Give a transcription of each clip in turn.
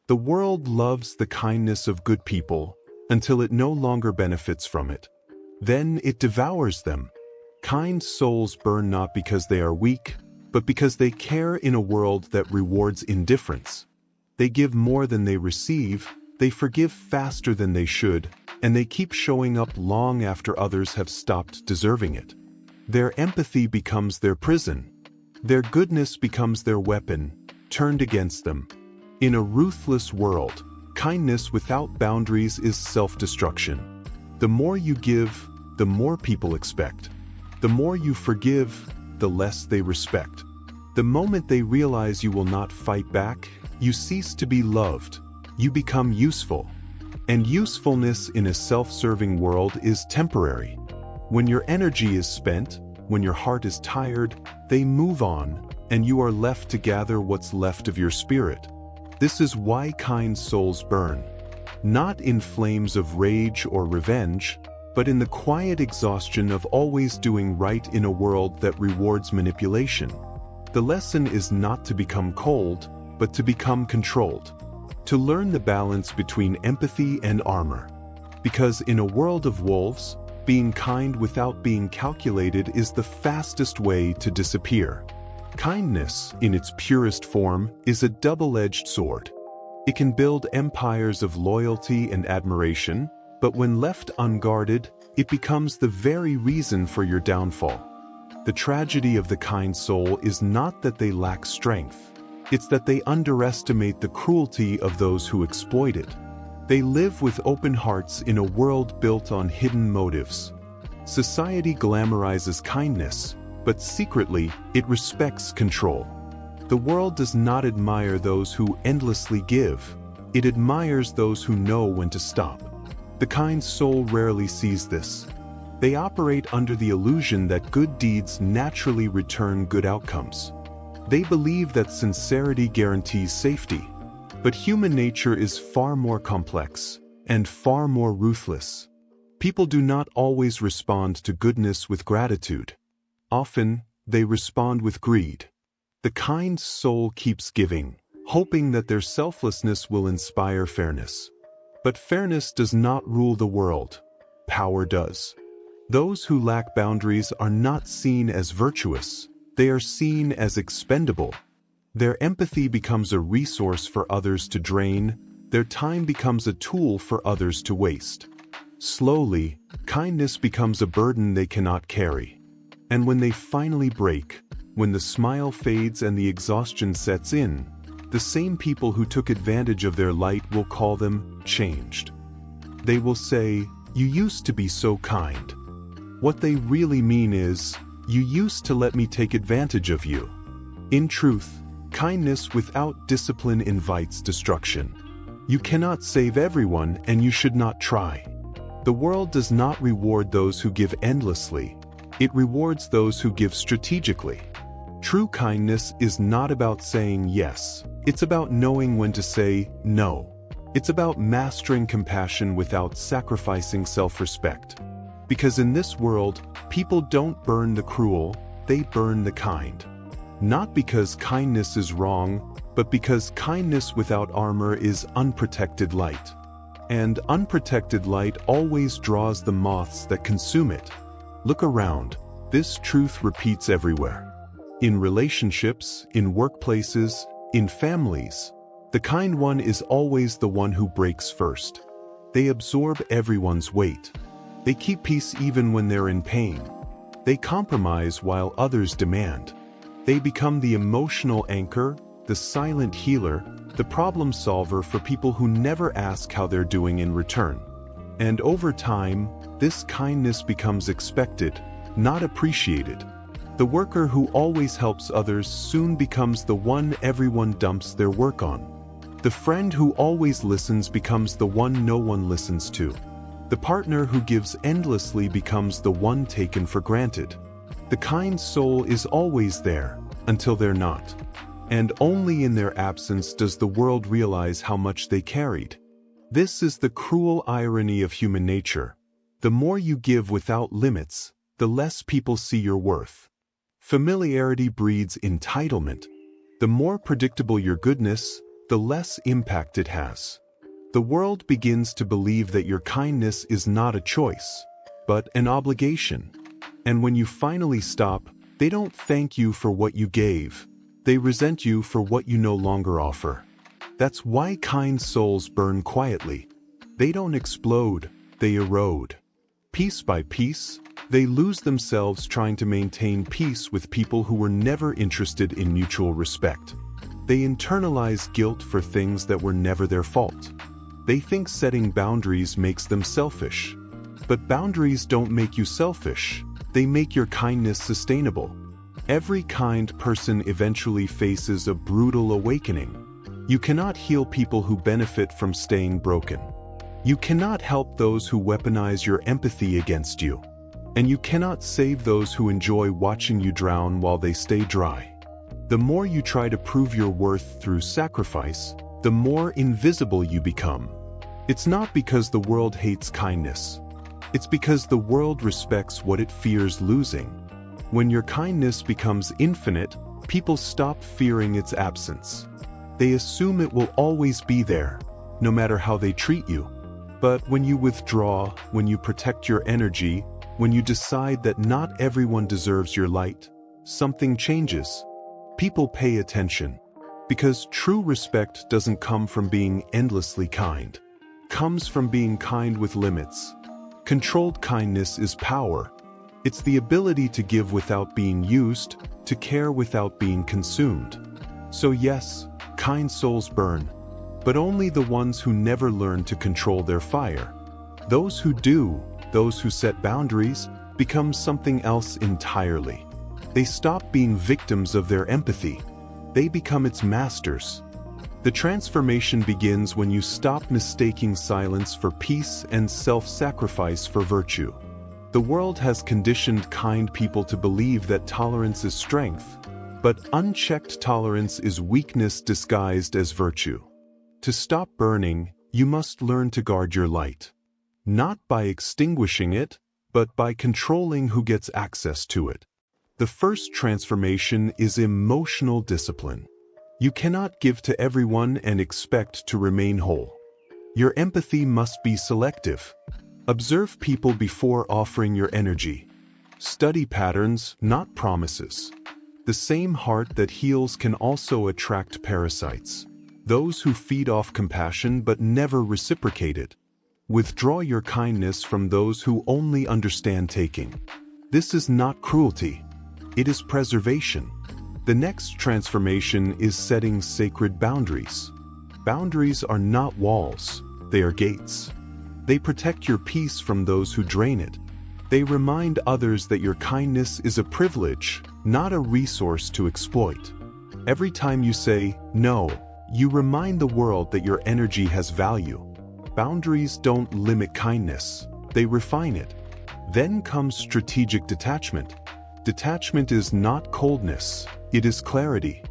The world loves the kindness of good people until it no longer benefits from it. Then it devours them. Kind souls burn not because they are weak, but because they care in a world that rewards indifference. They give more than they receive, they forgive faster than they should, and they keep showing up long after others have stopped deserving it. Their empathy becomes their prison. Their goodness becomes their weapon, turned against them. In a ruthless world, kindness without boundaries is self-destruction. The more you give, the more people expect. The more you forgive, the less they respect. The moment they realize you will not fight back, you cease to be loved. You become useful. And usefulness in a self-serving world is temporary. When your energy is spent, when your heart is tired, they move on, and you are left to gather what's left of your spirit. This is why kind souls burn. Not in flames of rage or revenge, but in the quiet exhaustion of always doing right in a world that rewards manipulation. The lesson is not to become cold, but to become controlled. To learn the balance between empathy and armor. Because in a world of wolves, being kind without being calculated is the fastest way to disappear. Kindness, in its purest form, is a double-edged sword. It can build empires of loyalty and admiration, but when left unguarded, it becomes the very reason for your downfall. The tragedy of the kind soul is not that they lack strength. It's that they underestimate the cruelty of those who exploit it. They live with open hearts in a world built on hidden motives. Society glamorizes kindness, but secretly, it respects control. The world does not admire those who endlessly give. It admires those who know when to stop. The kind soul rarely sees this. They operate under the illusion that good deeds naturally return good outcomes. They believe that sincerity guarantees safety. But human nature is far more complex and far more ruthless. People do not always respond to goodness with gratitude. Often, they respond with greed. The kind soul keeps giving, hoping that their selflessness will inspire fairness. But fairness does not rule the world. Power does. Those who lack boundaries are not seen as virtuous. They are seen as expendable. Their empathy becomes a resource for others to drain. Their time becomes a tool for others to waste. Slowly, kindness becomes a burden they cannot carry. And when they finally break, when the smile fades and the exhaustion sets in, the same people who took advantage of their light will call them changed. They will say, "You used to be so kind." What they really mean is, "You used to let me take advantage of you." In truth, kindness without discipline invites destruction. You cannot save everyone, and you should not try. The world does not reward those who give endlessly. It rewards those who give strategically. True kindness is not about saying yes. It's about knowing when to say no. It's about mastering compassion without sacrificing self-respect. Because in this world, people don't burn the cruel, they burn the kind. Not because kindness is wrong, but because kindness without armor is unprotected light. And unprotected light always draws the moths that consume it. Look around. This truth repeats everywhere. In relationships, in workplaces, in families, the kind one is always the one who breaks first. They absorb everyone's weight. They keep peace even when they're in pain. They compromise while others demand. They become the emotional anchor, the silent healer, the problem solver for people who never ask how they're doing in return. And over time, this kindness becomes expected, not appreciated. The worker who always helps others soon becomes the one everyone dumps their work on. The friend who always listens becomes the one no one listens to. The partner who gives endlessly becomes the one taken for granted. The kind soul is always there, until they're not. And only in their absence does the world realize how much they carried. This is the cruel irony of human nature. The more you give without limits, the less people see your worth. Familiarity breeds entitlement. The more predictable your goodness, the less impact it has. The world begins to believe that your kindness is not a choice, but an obligation. And when you finally stop, they don't thank you for what you gave. They resent you for what you no longer offer. That's why kind souls burn quietly. They don't explode, they erode. Piece by piece, they lose themselves trying to maintain peace with people who were never interested in mutual respect. They internalize guilt for things that were never their fault. They think setting boundaries makes them selfish. But boundaries don't make you selfish. They make your kindness sustainable. Every kind person eventually faces a brutal awakening. You cannot heal people who benefit from staying broken. You cannot help those who weaponize your empathy against you. And you cannot save those who enjoy watching you drown while they stay dry. The more you try to prove your worth through sacrifice, the more invisible you become. It's not because the world hates kindness. It's because the world respects what it fears losing. When your kindness becomes infinite, people stop fearing its absence. They assume it will always be there, no matter how they treat you. But when you withdraw, when you protect your energy, when you decide that not everyone deserves your light, something changes. People pay attention. Because true respect doesn't come from being endlessly kind. It comes from being kind with limits. Controlled kindness is power. It's the ability to give without being used, to care without being consumed. So yes, kind souls burn, but only the ones who never learn to control their fire. Those who do, those who set boundaries, become something else entirely. They stop being victims of their empathy. They become its masters. The transformation begins when you stop mistaking silence for peace and self-sacrifice for virtue. The world has conditioned kind people to believe that tolerance is strength, but unchecked tolerance is weakness disguised as virtue. To stop burning, you must learn to guard your light. Not by extinguishing it, but by controlling who gets access to it. The first transformation is emotional discipline. You cannot give to everyone and expect to remain whole. Your empathy must be selective. Observe people before offering your energy. Study patterns, not promises. The same heart that heals can also attract parasites. Those who feed off compassion but never reciprocate it. Withdraw your kindness from those who only understand taking. This is not cruelty. It is preservation. The next transformation is setting sacred boundaries. Boundaries are not walls, they are gates. They protect your peace from those who drain it. They remind others that your kindness is a privilege, not a resource to exploit. Every time you say, no, you remind the world that your energy has value. Boundaries don't limit kindness, they refine it. Then comes strategic detachment. Detachment is not coldness, it is clarity.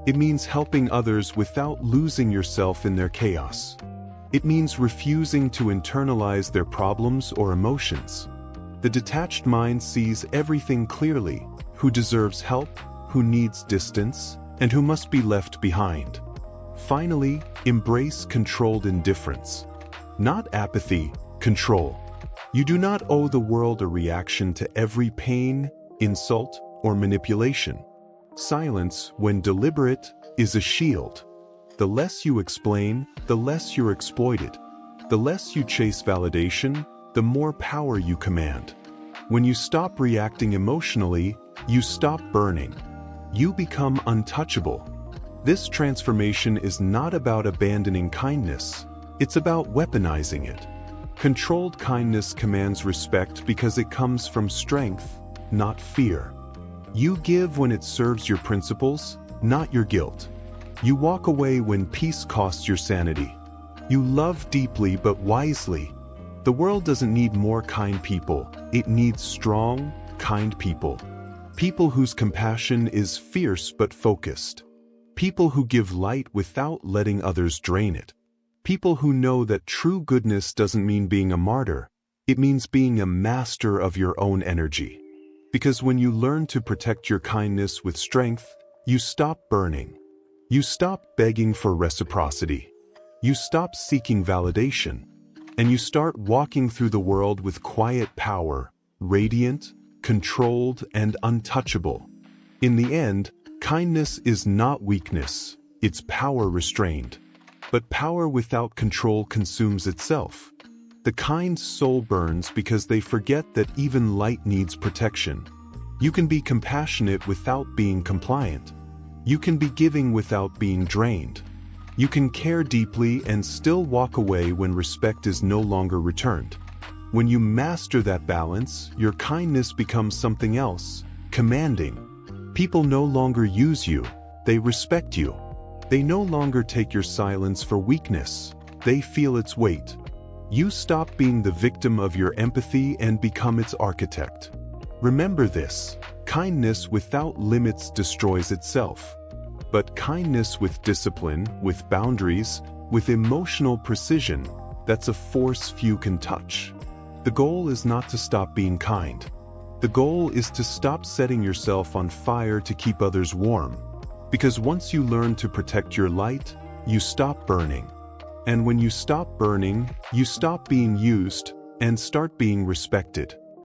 It means helping others without losing yourself in their chaos. It means refusing to internalize their problems or emotions. The detached mind sees everything clearly: who deserves help, who needs distance, and who must be left behind. Finally, embrace controlled indifference. Not apathy, control. You do not owe the world a reaction to every pain, insult, or manipulation. Silence, when deliberate, is a shield. The less you explain, the less you're exploited. The less you chase validation, the more power you command. When you stop reacting emotionally, you stop burning. You become untouchable. This transformation is not about abandoning kindness. It's about weaponizing it. Controlled kindness commands respect because it comes from strength, not fear. You give when it serves your principles, not your guilt. You walk away when peace costs your sanity. You love deeply but wisely. The world doesn't need more kind people. It needs strong, kind people. People whose compassion is fierce but focused. People who give light without letting others drain it. People who know that true goodness doesn't mean being a martyr. It means being a master of your own energy. Because when you learn to protect your kindness with strength, you stop burning. You stop begging for reciprocity. You stop seeking validation. And you start walking through the world with quiet power, radiant, controlled, and untouchable. In the end, kindness is not weakness, it's power restrained. But power without control consumes itself. The kind soul burns because they forget that even light needs protection. You can be compassionate without being compliant. You can be giving without being drained. You can care deeply and still walk away when respect is no longer returned. When you master that balance, your kindness becomes something else, commanding. People no longer use you, they respect you. They no longer take your silence for weakness, they feel its weight. You stop being the victim of your empathy and become its architect. Remember this, kindness without limits destroys itself. But kindness with discipline, with boundaries, with emotional precision, that's a force few can touch. The goal is not to stop being kind. The goal is to stop setting yourself on fire to keep others warm. Because once you learn to protect your light, you stop burning. And when you stop burning, you stop being used and start being respected.